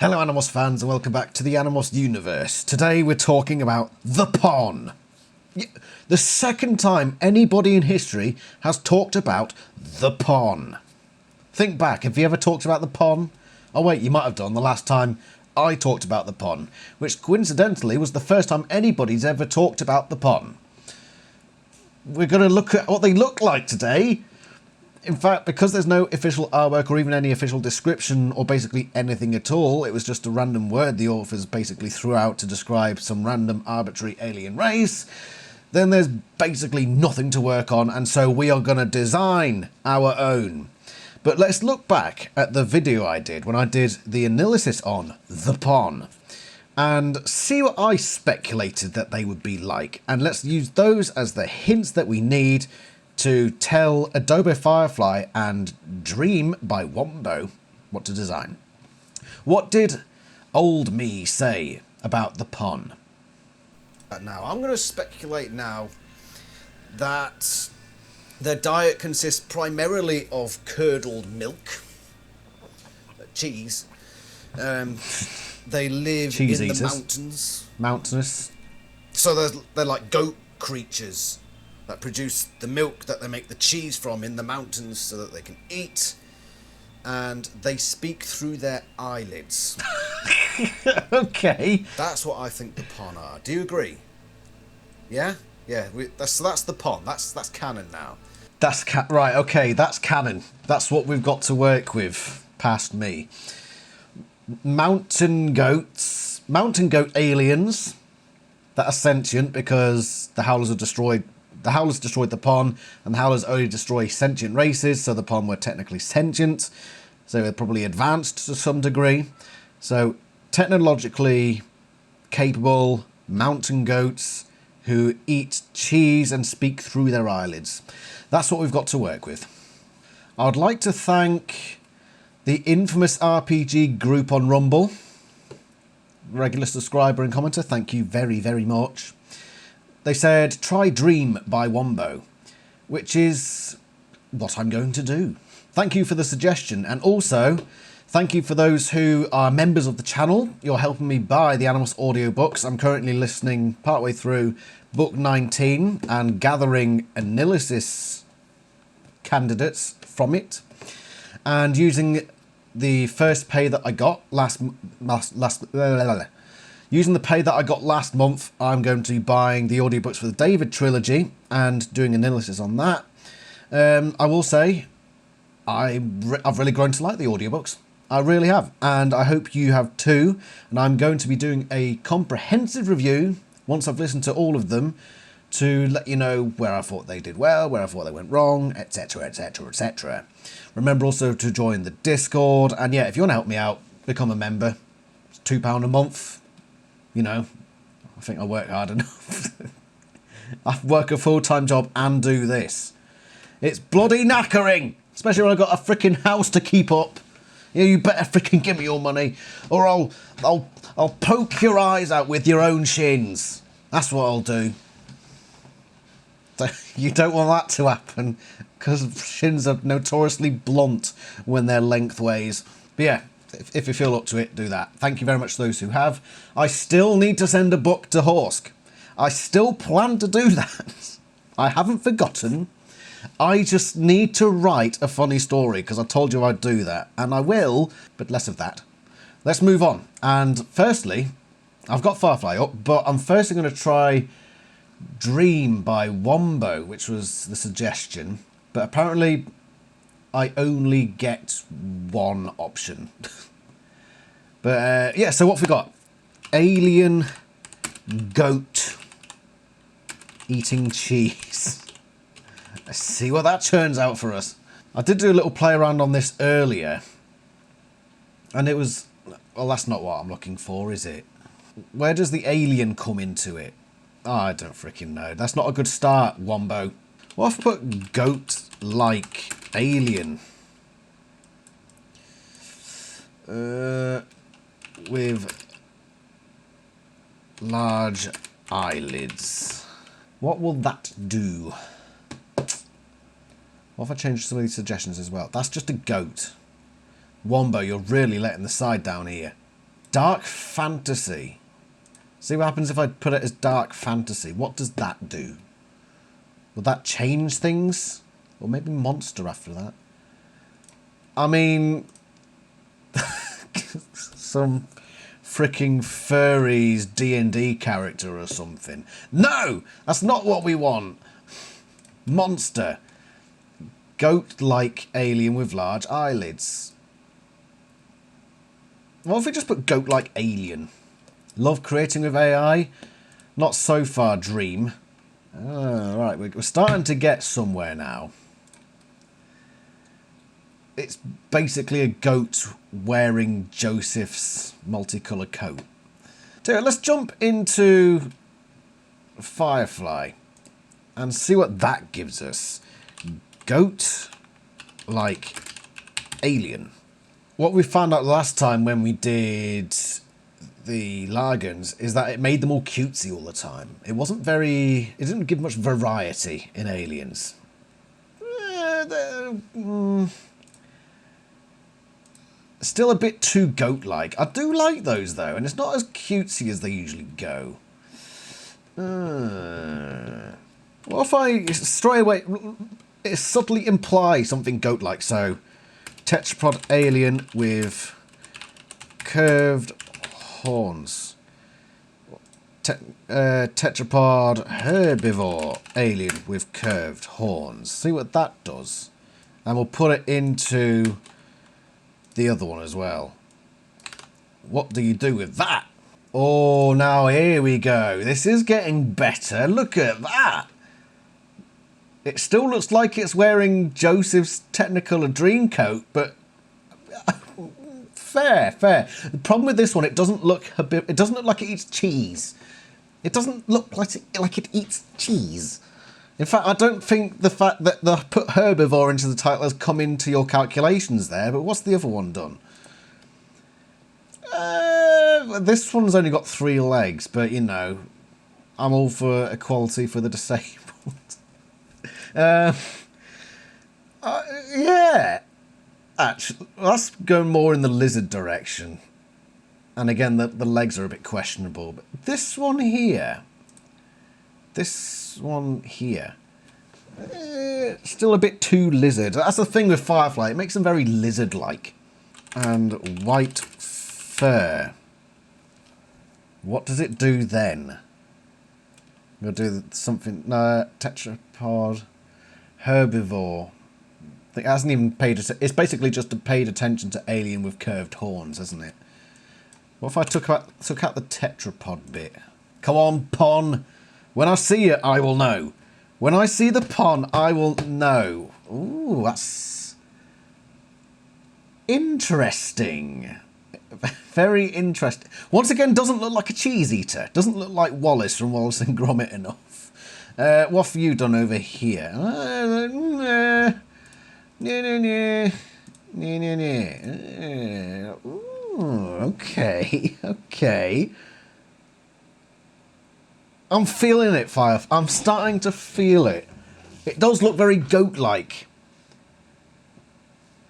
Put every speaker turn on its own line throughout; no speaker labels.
Hello Animorphs fans and welcome back to the Animorphs universe. Today we're talking about the pon. The second time anybody in history has talked about the pon. Think back, have you ever talked about the pon? Oh wait, you might have done the last time I talked about the pon, which coincidentally was the first time anybody's ever talked about the pon. We're going to look at what they look like today. In fact, because there's no official artwork or even any official description or basically anything at all, it was just a random word the authors basically threw out to describe some random arbitrary alien race, then there's basically nothing to work on, and so we are going to design our own. But let's look back at the video I did when I did the analysis on the pon and see what I speculated that they would be like, and let's use those as the hints that we need to tell Adobe Firefly and Dream by Wombo what to design. What did old me say about the pon? Now, I'm going to speculate now that their diet consists primarily of curdled milk, cheese. They live Cheese in eaters. the mountains. Mountainous. So they're like goat creatures that produce the milk that they make the cheese from in the mountains so that they can eat, and they speak through their eyelids. Okay. That's what I think the pon are. Do you agree? Yeah? Yeah, that's the pon. That's canon now. Right, okay, that's canon. That's what we've got to work with, past me. Mountain goats. Mountain goat aliens that are sentient because the Howlers have destroyed the pon, and the Howlers only destroy sentient races, so the pon were technically sentient, so they're probably advanced to some degree. So technologically capable mountain goats who eat cheese and speak through their eyelids. That's what we've got to work with. I'd like to thank the infamous RPG group on Rumble. Regular subscriber and commenter, thank you very, very much. They said, try Dream by Wombo, which is what I'm going to do. Thank you for the suggestion, and also thank you for those who are members of the channel. You're helping me buy the Animorphs audiobooks. I'm currently listening partway through book 19 and gathering analysis candidates from it, and using the first pay that I got using the pay that I got last month, I'm going to be buying the audiobooks for the David trilogy and doing analysis on that. I will say, I've really grown to like the audiobooks. I really have, and I hope you have too. And I'm going to be doing a comprehensive review once I've listened to all of them to let you know where I thought they did well, where I thought they went wrong, etc, etc, etc. Remember also to join the Discord, and yeah, if you want to help me out, become a member. It's £2 a month. You know, I think I work hard enough. I work a full-time job and do this. It's bloody knackering, especially when I've got a freaking house to keep up. You better freaking give me your money, or I'll poke your eyes out with your own shins. That's what I'll do. So you don't want that to happen, because shins are notoriously blunt when they're lengthways. But yeah, if you feel up to it, do that. Thank you very much to those who have. I still need to send a book to Horsk. I still plan to do that. I haven't forgotten. I just need to write a funny story, because I told you I'd do that. And I will, but less of that. Let's move on. And firstly, I've got Firefly up, but I'm firstly going to try Dream by Wombo, which was the suggestion. But apparently I only get one option. But yeah, so what have we got? Alien goat eating cheese. Let's see what that turns out for us. I did do a little play around on this earlier, and it was, well, that's not what I'm looking for, is it? Where does the alien come into it? Oh, I don't freaking know. That's not a good start, Wombo. What if I put goat-like alien? With large eyelids. What will that do? What if I change some of these suggestions as well? That's just a goat. Wombo, you're really letting the side down here. Dark fantasy. See what happens if I put it as dark fantasy. What does that do? Will that change things? Or maybe monster after that? I mean... some freaking furries D&D character or something. No! That's not what we want! Monster. Goat-like alien with large eyelids. What if we just put goat-like alien? Love creating with AI? Not so far, dream. Right, we're starting to get somewhere now. It's basically a goat wearing Joseph's multicolour coat. So let's jump into Firefly and see what that gives us. Goat like alien. What we found out last time when we did the Largans is that it made them all cutesy all the time. It didn't give much variety in aliens. Still a bit too goat-like. I do like those though, and it's not as cutesy as they usually go. What if I straight away subtly imply something goat-like? So, tetrapod alien with curved horns. Tetrapod herbivore alien with curved horns. See what that does. And we'll put it into the other one as well. What do you do with that? Oh, now here we go. This is getting better. Look at that. It still looks like it's wearing Joseph's Technicolor dream coat, but fair. The problem with this one, it doesn't look like it eats cheese. It doesn't look like it eats cheese. In fact, I don't think the fact that they put herbivore into the title has come into your calculations there, but what's the other one done? This one's only got 3 legs, but you know, I'm all for equality for the disabled. Yeah. Actually, let's go more in the lizard direction. And again, the legs are a bit questionable, but this one here... still a bit too lizard. That's the thing with Firefly. It makes them very lizard-like. And white fur. What does it do then? We'll do something... No, tetrapod. Herbivore. It hasn't even paid... It's basically just paid attention to alien with curved horns, isn't it? What if I took out the tetrapod bit? Come on, pon. When I see it, I will know. When I see the pon, I will know. Ooh, that's interesting. Very interesting. Once again, doesn't look like a cheese eater. Doesn't look like Wallace from Wallace and Gromit enough. What have you done over here? Ooh, okay. I'm feeling it, Fire. I'm starting to feel it. It does look very goat-like.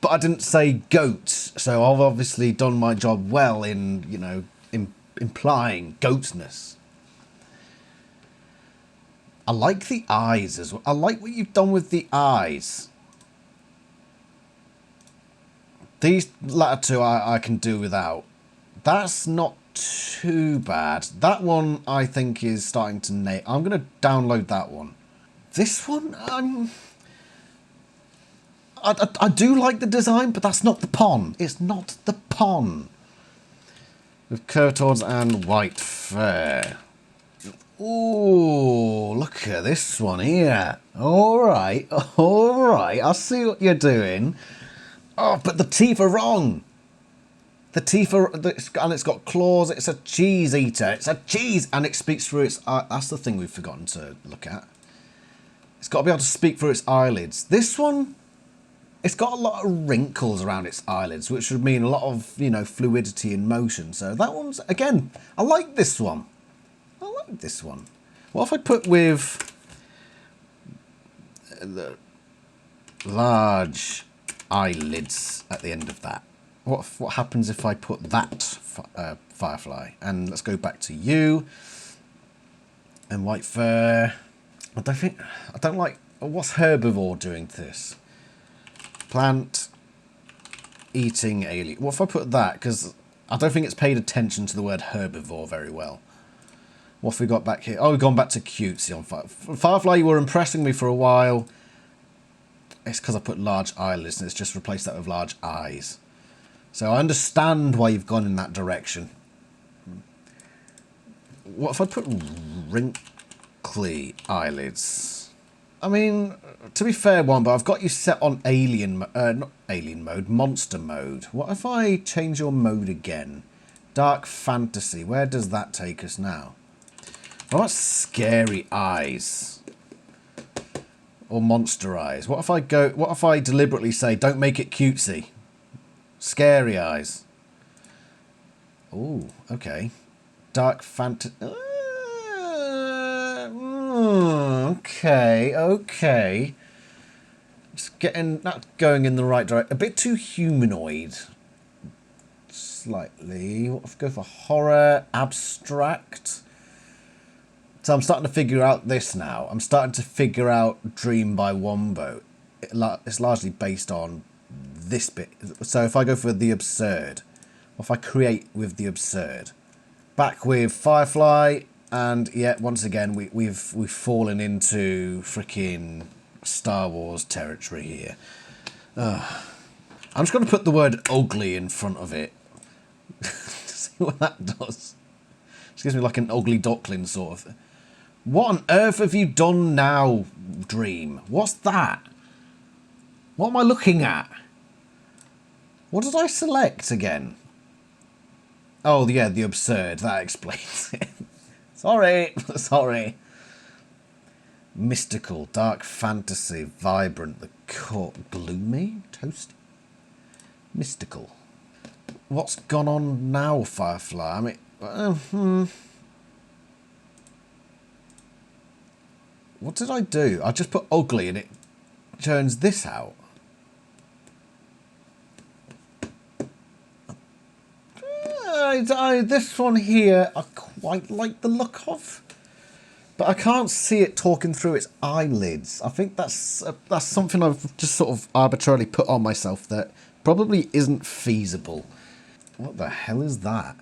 But I didn't say goat, so I've obviously done my job well in, you know, implying goatness. I like the eyes as well. I like what you've done with the eyes. These latter two I can do without. That's not too bad. That one I think is starting to nail. I'm going to download that one. This one, I do like the design, but that's not the pon. It's not the pon. With curved horns and white fur. Ooh, look at this one here. Alright. I see what you're doing. Oh, but the teeth are wrong. The teeth are... And it's got claws. It's a cheese eater. It's a cheese. And it speaks through its... that's the thing we've forgotten to look at. It's got to be able to speak through its eyelids. This one... It's got a lot of wrinkles around its eyelids, which would mean a lot of, you know, fluidity and motion. So that one's... Again, I like this one. What if I put with... the large eyelids at the end of that? What happens if I put that Firefly. And let's go back to you. And white fur. I don't like... What's herbivore doing to this? Plant eating alien. What if I put that? Because I don't think it's paid attention to the word herbivore very well. What have we got back here? Oh, we've gone back to cutesy on Firefly. You were impressing me for a while. It's because I put large eyelids and it's just replaced that with large eyes. So I understand why you've gone in that direction. What if I put wrinkly eyelids? I mean, to be fair, but I've got you set on not alien mode, monster mode. What if I change your mode again? Dark fantasy. Where does that take us now? What about scary eyes? Or monster eyes? What if I deliberately say, don't make it cutesy? Scary eyes. Oh, okay. Dark fantasy. Okay. Just getting that going in the right direction. A bit too humanoid. Slightly. What if I go for horror, abstract? So I'm starting to figure out this now. I'm starting to figure out Dream by Wombo. It's largely based on this bit. So if I go for the absurd, or if I create with the absurd, back with Firefly, and yeah, once again we've fallen into freaking Star Wars territory here. I'm just going to put the word ugly in front of it. See what that does. It gives me like an ugly duckling sort of thing. What on earth have you done now, Dream? What's that? What am I looking at? What did I select again? Oh, yeah, the absurd. That explains it. Sorry. Sorry. Mystical, dark fantasy, vibrant, the court, gloomy, toasty. Mystical. What's gone on now, Firefly? I mean, what did I do? I just put ugly and it turns this out. This one here, I quite like the look of. But I can't see it talking through its eyelids. I think that's something I've just sort of arbitrarily put on myself that probably isn't feasible. What the hell is that?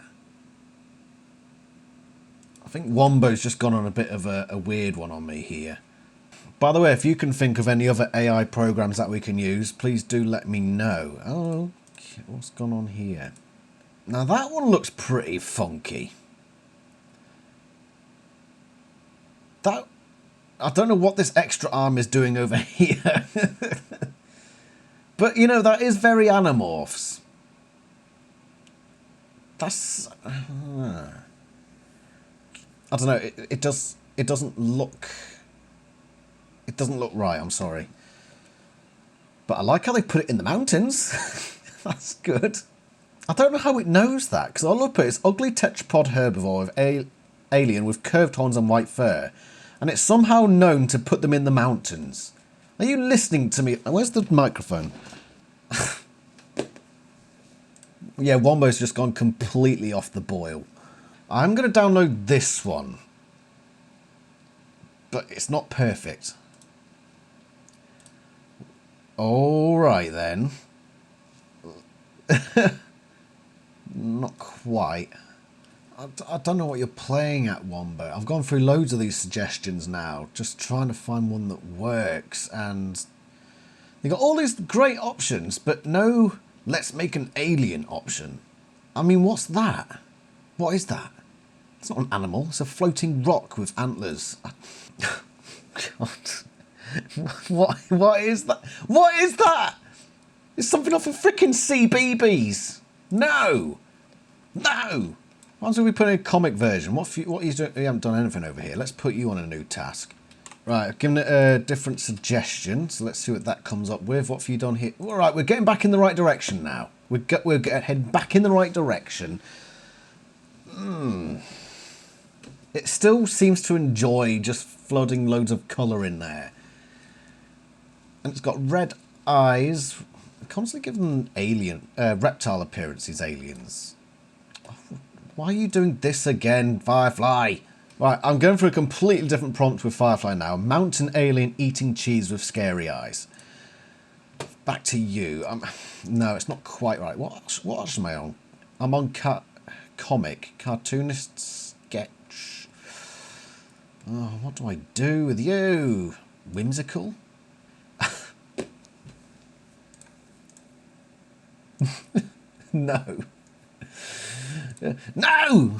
I think Wombo's just gone on a bit of a weird one on me here. By the way, if you can think of any other AI programs that we can use, please do let me know. Oh, okay. What's gone on here? Now that one looks pretty funky. I don't know what this extra arm is doing over here. But, you know, that is very Animorphs. That's... I don't know, it doesn't look... It doesn't look right, I'm sorry. But I like how they put it in the mountains. That's good. I don't know how it knows that, because all I put is ugly tetrapod herbivore with alien with curved horns and white fur. And it's somehow known to put them in the mountains. Are you listening to me? Where's the microphone? Yeah, Wombo's just gone completely off the boil. I'm going to download this one. But it's not perfect. Alright then. Not quite. I don't know what you're playing at, Wombo. I've gone through loads of these suggestions now, just trying to find one that works, and you got all these great options, but no let's make an alien option. I mean, what's that? What is that? It's not an animal, it's a floating rock with antlers. God. What is that? What is that? It's something off of freaking CBeebies. No! No! Why don't we put in a comic version? What are you doing? You haven't done anything over here. Let's put you on a new task. Right, I've given it a different suggestion, so let's see what that comes up with. What have you done here? All right, we're getting back in the right direction now. We're heading back in the right direction. It still seems to enjoy just flooding loads of colour in there. And it's got red eyes. Constantly given alien, reptile appearances, aliens. Why are you doing this again, Firefly? Right, I'm going for a completely different prompt with Firefly now. Mountain alien eating cheese with scary eyes. Back to you. No, it's not quite right. What am I on? I'm on comic, cartoonist, sketch. Oh, what do I do with you? Whimsical? No. No!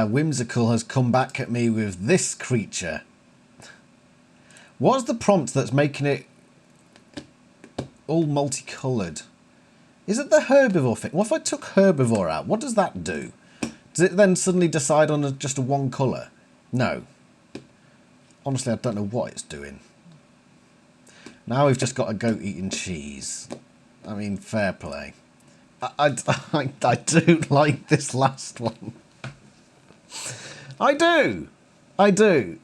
Whimsical has come back at me with this creature. What's the prompt that's making it all multicoloured? Is it the herbivore thing? What if I took herbivore out? What does that do? Does it then suddenly decide on just a one colour? No. Honestly, I don't know what it's doing. Now we've just got a goat eating cheese. I mean, fair play. I do like this last one. I do. I do.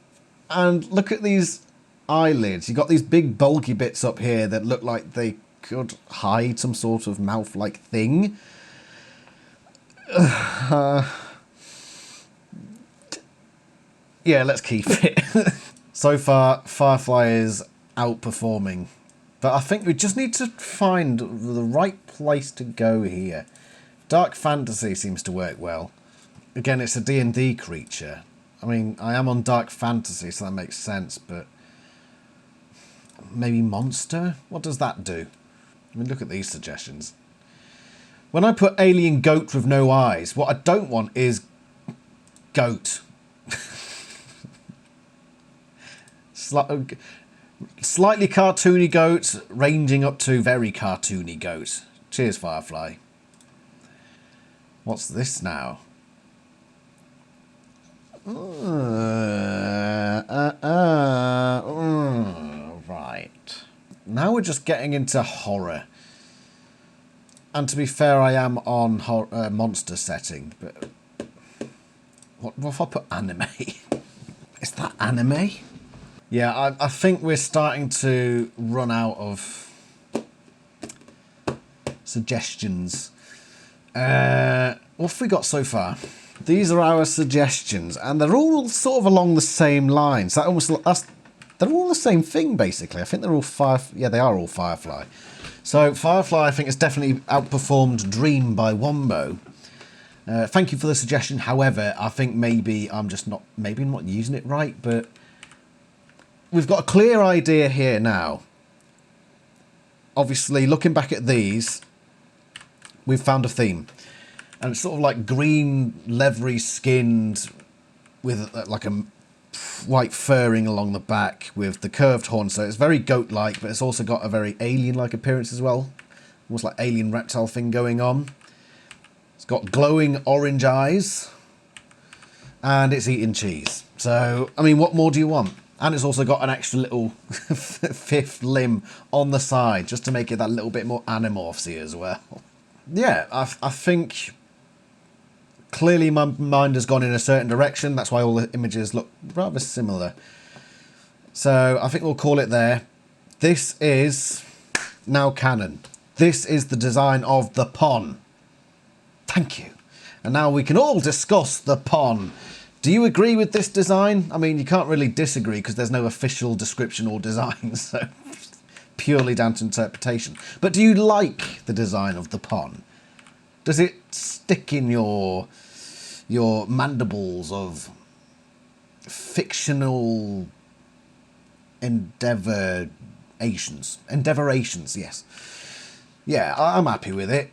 And look at these eyelids. You've got these big bulky bits up here that look like they could hide some sort of mouth-like thing. Yeah, let's keep it. So far, Firefly is outperforming. But I think we just need to find the right place to go here. Dark fantasy seems to work well. Again, it's a D&D creature. I mean, I am on dark fantasy, so that makes sense, but... maybe monster? What does that do? I mean, look at these suggestions. When I put alien goat with no eyes, what I don't want is goat. Slightly cartoony goat, ranging up to very cartoony goat. Cheers, Firefly. What's this now? Right. Now we're just getting into horror. And to be fair, I am on monster setting, but... What if I put anime? Is that anime? Yeah, I think we're starting to run out of suggestions. What have we got so far? These are our suggestions, and they're all sort of along the same lines. They're all the same thing, basically. I think they're all yeah, they are all Firefly. So Firefly, I think, has definitely outperformed Dream by Wombo. Thank you for the suggestion. However, I think maybe I'm just not using it right, but we've got a clear idea here now. Obviously, looking back at these, we've found a theme. And it's sort of like green, leathery skinned with like a white furring along the back with the curved horn. So it's very goat-like, but it's also got a very alien-like appearance as well. Almost like alien reptile thing going on. It's got glowing orange eyes. And it's eating cheese. So, I mean, what more do you want? And it's also got an extra little fifth limb on the side, just to make it that little bit more Animorphs-y as well. Yeah, I think clearly my mind has gone in a certain direction. That's why all the images look rather similar. So I think we'll call it there. This is now canon. This is the design of the pon. Thank you. And now we can all discuss the pon. Do you agree with this design? I mean, you can't really disagree because there's no official description or design, so purely down to interpretation. But do you like the design of the pon? Does it stick in your mandibles of fictional endeavorations, yes. Yeah, I'm happy with it.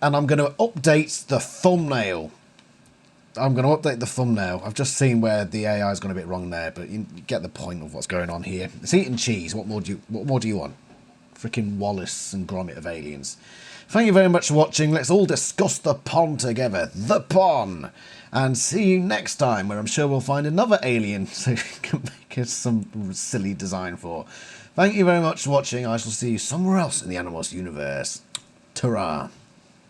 And I'm going to update the thumbnail. I've just seen where the AI's gone a bit wrong there, but you get the point of what's going on here. It's eating cheese. What more do you want? Freaking Wallace and Gromit of Aliens. Thank you very much for watching. Let's all discuss the pon together. The pon. And see you next time, where I'm sure we'll find another alien so we can make us some silly design for. Thank you very much for watching. I shall see you somewhere else in the Animorphs universe. Ta-ra.